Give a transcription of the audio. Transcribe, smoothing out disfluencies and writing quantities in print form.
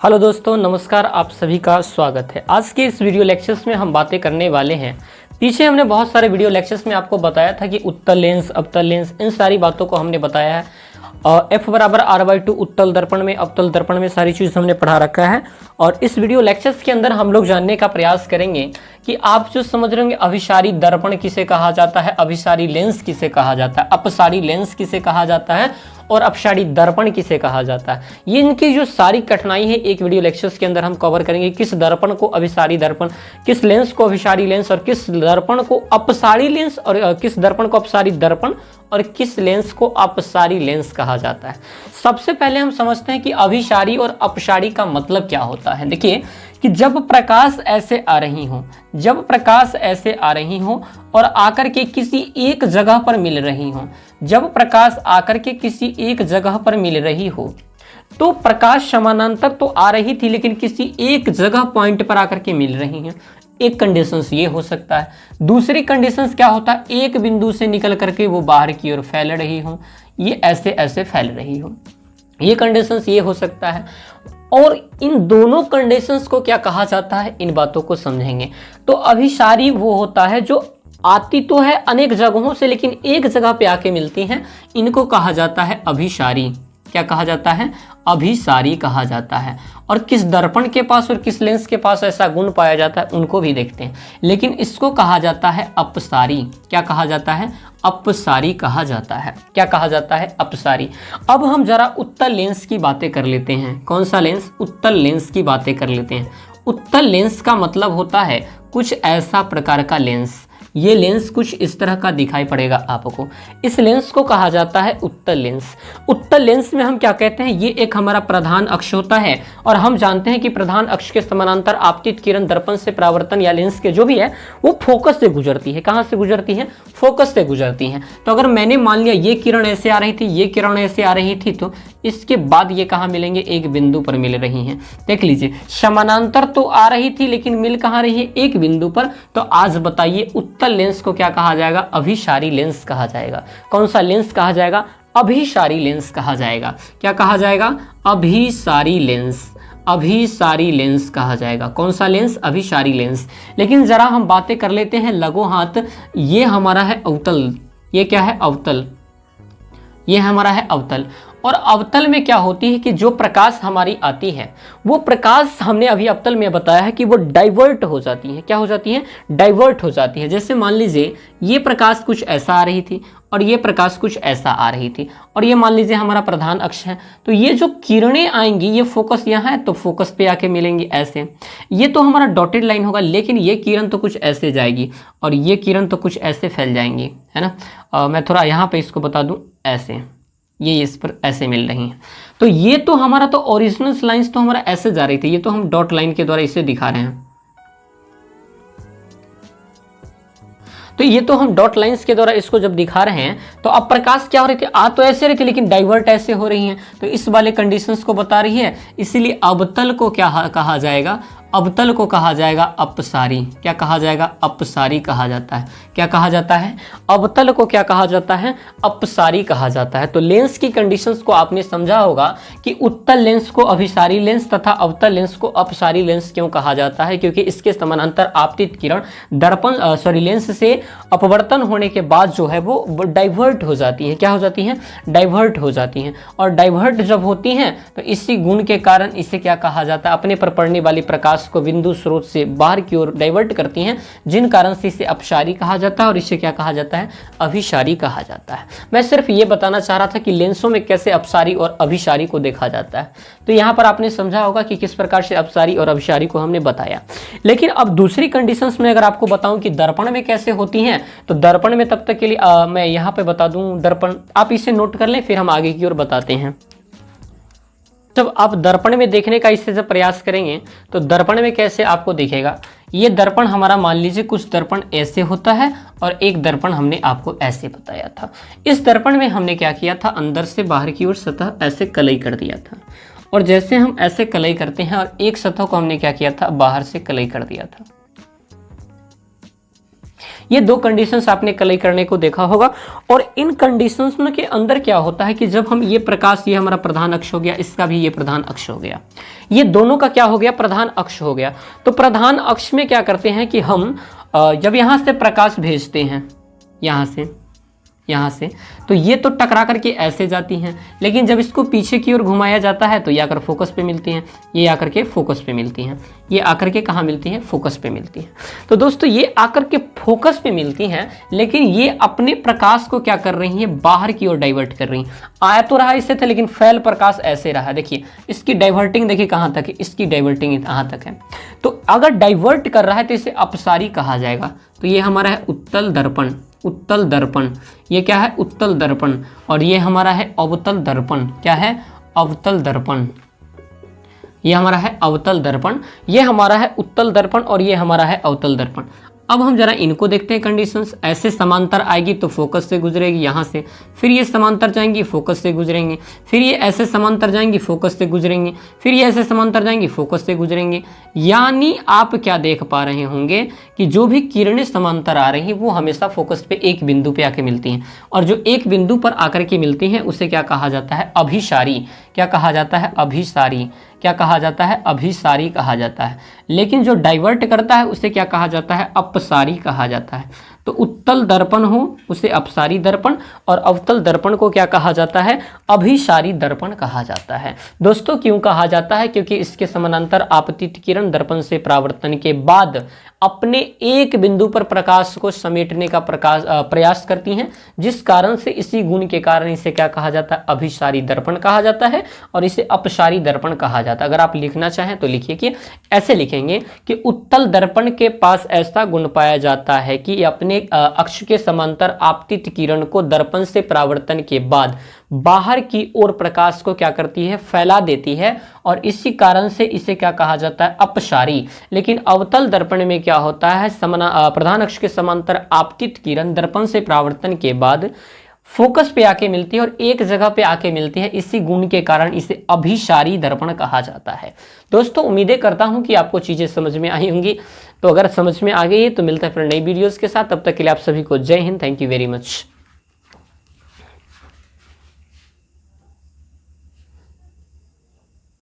Hello दोस्तों, नमस्कार। आप सभी का स्वागत है। आज के इस वीडियो लेक्चर्स में हम बातें करने वाले हैं। पीछे हमने बहुत सारे वीडियो लेक्चर्स में आपको बताया था कि उत्तल लेंस, अवतल लेंस, इन सारी बातों को हमने बताया है। F बराबर R/2 उत्तल दर्पण में, अवतल दर्पण में सारी चीज़ हमने पढ़ा रखा है। और इस वीडियो लेक्चर्स के अंदर हम लोग जानने का प्रयास करेंगे कि आप जो समझ रहे होंगे अभिसारी दर्पण किसे कहा जाता है, अभिसारी लेंस किसे कहा जाता है, अपसारी लेंस किसे कहा जाता है और अपसारी दर्पण किसे कहा जाता है। ये इनकी जो सारी कठिनाई है एक वीडियो लेक्चर्स के अंदर हम कवर करेंगे। किस दर्पण को अभिसारी दर्पण, किस लेंस को अभिसारी लेंस, और किस दर्पण को अपसारी लेंस, और किस दर्पण को अपसारी दर्पण, और किस लेंस को अपसारी लेंस कहा जाता है। सबसे पहले हम समझते हैं कि अभिसारी और अपसारी का मतलब क्या होता है। देखिए कि जब प्रकाश ऐसे आ रही हो, जब प्रकाश ऐसे आ रही हो और आकर के किसी एक जगह पर मिल रही हो, जब प्रकाश आकर के किसी एक जगह पर मिल रही हो, तो प्रकाश समानांतर तो आ रही थी लेकिन किसी एक जगह पॉइंट पर आकर के मिल रही है। एक कंडीशंस ये हो सकता है। दूसरी कंडीशंस क्या होता है, एक बिंदु से निकल करके वो बाहर की ओर फैल रही हो, ये ऐसे ऐसे फैल रही हो, ये कंडीशंस ये हो सकता है। और इन दोनों कंडीशंस को क्या कहा जाता है, इन बातों को समझेंगे। तो अभिसारी वो होता है जो आती तो है अनेक जगहों से लेकिन एक जगह पे आके मिलती हैं, इनको कहा जाता है अभिसारी। क्या कहा जाता है, अभिसारी कहा जाता है। और किस दर्पण के पास और किस लेंस के पास ऐसा गुण पाया जाता है उनको भी देखते हैं, लेकिन इसको कहा जाता है अपसारी। क्या कहा जाता है, अपसारी कहा जाता है। क्या कहा जाता है, अपसारी। अब हम जरा उत्तल लेंस की बातें कर लेते हैं। कौन सा लेंस, उत्तल लेंस की बातें कर लेते हैं। उत्तल लेंस का मतलब होता है कुछ ऐसा प्रकार का लेंस। ये लेंस कुछ इस तरह का दिखाई पड़ेगा आपको। इस लेंस को कहा जाता है उत्तल लेंस। उत्तल लेंस में हम क्या कहते हैं, ये एक हमारा प्रधान अक्ष होता है और हम जानते हैं कि प्रधान अक्ष के समानांतर आपतित किरण दर्पण से परावर्तन या लेंस के जो भी है वो फोकस से गुजरती है। कहाँ से गुजरती है, फोकस से गुजरती है। तो अगर मैंने मान लिया ये किरण ऐसे आ रही थी, ये किरण ऐसे आ रही थी, तो इसके बाद ये कहाँ मिलेंगे, एक बिंदु पर मिल रही हैं। देख लीजिए, समानांतर तो आ रही थी लेकिन मिल कहाँ रही है, एक बिंदु पर। तो आज बताइए उत्तल लेंस को क्या कहा जाएगा, अभिसारी लेंस कहा जाएगा। कौन सा लेंस कहा जाएगा, अभिसारी लेंस कहा जाएगा। क्या कहा जाएगा, अभिसारी लेंस। अभिसारी लेंस कहा जाएगा। कौन सा लेंस, अभिसारी लेंस। लेकिन जरा हम बातें कर लेते हैं लगो हाथ। ये हमारा है अवतल, ये क्या है, अवतल। ये हमारा है अवतल। और अवतल में क्या होती है कि जो प्रकाश हमारी आती है वो प्रकाश हमने अभी अवतल में बताया है कि वो डाइवर्ट हो जाती है। क्या हो जाती है, डाइवर्ट हो जाती है। जैसे मान लीजिए ये प्रकाश कुछ ऐसा आ रही थी और ये प्रकाश कुछ ऐसा आ रही थी, और ये मान लीजिए हमारा प्रधान अक्ष है। तो ये जो किरणें आएंगी, ये फोकस यहाँ है तो फोकस पे आके मिलेंगी ऐसे। ये तो हमारा डॉटेड लाइन होगा, लेकिन ये किरण तो कुछ ऐसे जाएगी और ये किरण तो कुछ ऐसे फैल जाएंगी, है ना। मैं थोड़ा यहाँ पे इसको बता दूं, ऐसे ये इस पर ऐसे मिल रही हैं। तो ये तो हमारा तो ओरिजिनल लाइंस तो हमारा ऐसे जा रही थी, ये तो हम डॉट लाइन के द्वारा इसे दिखा रहे हैं। तो ये तो हम डॉट लाइंस के द्वारा इसको जब दिखा रहे हैं, तो अब प्रकाश क्या हो रही थी, आ तो ऐसे रही थी लेकिन डाइवर्ट ऐसे हो रही हैं। तो इस वाले कंडीशंस को बता रही है, इसीलिए अवतल को क्या कहा जाएगा, अवतल को कहा जाएगा अपसारी। क्या कहा जाएगा, अपसारी कहा जाता है। क्या कहा जाता है, अवतल को क्या कहा जाता है, अपसारी कहा जाता है। तो लेंस की कंडीशंस को आपने समझा होगा कि उत्तल लेंस को अभिसारी लेंस तथा अवतल लेंस को अपसारी लेंस क्यों कहा जाता है, क्योंकि इसके समानांतर आपतित किरण दर्पण लेंस से अपवर्तन होने के बाद जो है वो डाइवर्ट हो जाती है। क्या हो जाती है, डाइवर्ट हो जाती हैं। और डाइवर्ट जब होती हैं तो इसी गुण के कारण इसे क्या कहा जाता है, अपने पर पड़ने वाली प्रकाश को बिंदु स्रोत से बाहर की ओर डाइवर्ट करती हैं, जिन कारण से इसे अपसारी कहा जाता है और इसे क्या कहा जाता है, अभिसारी कहा जाता है। मैं सिर्फ ये बताना चाह रहा था कि लेंसों में कैसे अपसारी और अभिसारी को देखा जाता है। तो यहाँ पर आपने समझा होगा कि किस प्रकार से अपसारी और अभिसारी को हमने बताया। लेकिन अब दूसरी कंडीशंस में अगर आपको बताऊं कि दर्पण में कैसे होती हैं, तो दर्पण में तब तक के लिए मैं यहाँ पे बता दूं दर्पण, आप इसे नोट कर लें, फिर हम आगे की ओर बताते हैं। जब आप दर्पण में देखने का इससे जब प्रयास करेंगे तो दर्पण में कैसे आपको दिखेगा, ये दर्पण हमारा मान लीजिए कुछ दर्पण ऐसे होता है और एक दर्पण हमने आपको ऐसे बताया था। इस दर्पण में हमने क्या किया था, अंदर से बाहर की ओर सतह ऐसे कलई कर दिया था, और जैसे हम ऐसे कलई करते हैं और एक सतह को हमने क्या किया था, बाहर से कलई कर दिया था। ये दो कंडीशंस आपने कलई करने को देखा होगा। और इन कंडीशंस में के अंदर क्या होता है कि जब हम ये प्रकाश, ये हमारा प्रधान अक्ष हो गया, इसका भी ये प्रधान अक्ष हो गया, ये दोनों का क्या हो गया, प्रधान अक्ष हो गया। तो प्रधान अक्ष में क्या करते हैं कि हम जब यहां से प्रकाश भेजते हैं, यहाँ से तो ये तो टकरा करके ऐसे जाती हैं, लेकिन जब इसको पीछे की ओर घुमाया जाता है तो ये आकर फोकस पे मिलती हैं, ये आकर के फोकस पे मिलती हैं, ये आकर के कहाँ मिलती हैं, फोकस पे मिलती हैं। तो दोस्तों ये आकर के फोकस पे मिलती हैं, लेकिन ये अपने प्रकाश को क्या कर रही हैं, बाहर की ओर डाइवर्ट कर रही हैं। आया तो रहा इससे था, लेकिन फैल प्रकाश ऐसे रहा। देखिए इसकी डाइवर्टिंग देखिए कहाँ तक है, इसकी डाइवर्टिंग यहाँ तक है। तो अगर डाइवर्ट कर रहा है तो इसे अपसारी कहा जाएगा। तो ये हमारा है उत्तल दर्पण, उत्तल दर्पण, ये क्या है, उत्तल दर्पण। और ये हमारा है अवतल दर्पण, क्या है, अवतल दर्पण। ये हमारा है अवतल दर्पण, ये हमारा है उत्तल दर्पण, और ये हमारा है अवतल दर्पण। अब हम जरा इनको देखते हैं कंडीशंस। ऐसे समांतर आएगी तो फोकस से गुजरेगी यहाँ से, फिर ये समांतर जाएंगी फोकस से गुजरेंगे, फिर ये ऐसे समांतर जाएंगी फोकस से गुजरेंगे, फिर ये ऐसे समांतर जाएंगी फोकस से गुजरेंगे। यानी आप क्या देख पा रहे होंगे कि जो भी किरणें समांतर आ रही हैं वो हमेशा फोकस पे एक बिंदु पे आके मिलती हैं, और जो एक बिंदु पर आकर के मिलती हैं उसे क्या कहा जाता है, अभिसारी। क्या कहा जाता है, अभिसारी। क्या कहा जाता है, अभिसारी कहा जाता है। लेकिन जो डाइवर्ट करता है उसे क्या कहा जाता है, अपसारी कहा जाता है। तो उत्तल दर्पण हो उसे अपसारी दर्पण, और अवतल दर्पण को क्या कहा जाता है, अभिसारी दर्पण कहा जाता है। दोस्तों क्यों कहा जाता है, क्योंकि इसके समानांतर आपतित किरण दर्पण से परावर्तन के बाद अपने एक बिंदु पर प्रकाश को समेटने का प्रयास करती हैं, जिस कारण से इसी गुण के कारण इसे क्या कहा जाता है, अभिसारी दर्पण कहा जाता है, और इसे अपसारी दर्पण कहा जाता है। अगर आप लिखना चाहें तो लिखिए कि ऐसे लिखेंगे कि उत्तल दर्पण के पास ऐसा गुण पाया जाता है कि अपने अक्ष के समांतर आपतित किरण को दर्पण से परावर्तन के बाद बाहर की ओर प्रकाश को क्या करती है, फैला देती है, और इसी कारण से इसे क्या कहा जाता है, अपसारी। लेकिन अवतल दर्पण में क्या होता है, प्रधान अक्ष के समांतर आपतित किरण दर्पण से परावर्तन के बाद फोकस पे आके मिलती है और एक जगह पे आके मिलती है, इसी गुण के कारण इसे अभिसारी दर्पण कहा जाता है। दोस्तों उम्मीदें करता हूं कि आपको चीजें समझ में आई होंगी। तो अगर समझ में आ गई है तो मिलता है फिर नई वीडियोस के साथ। तब तक के लिए आप सभी को जय Hind, thank you very much.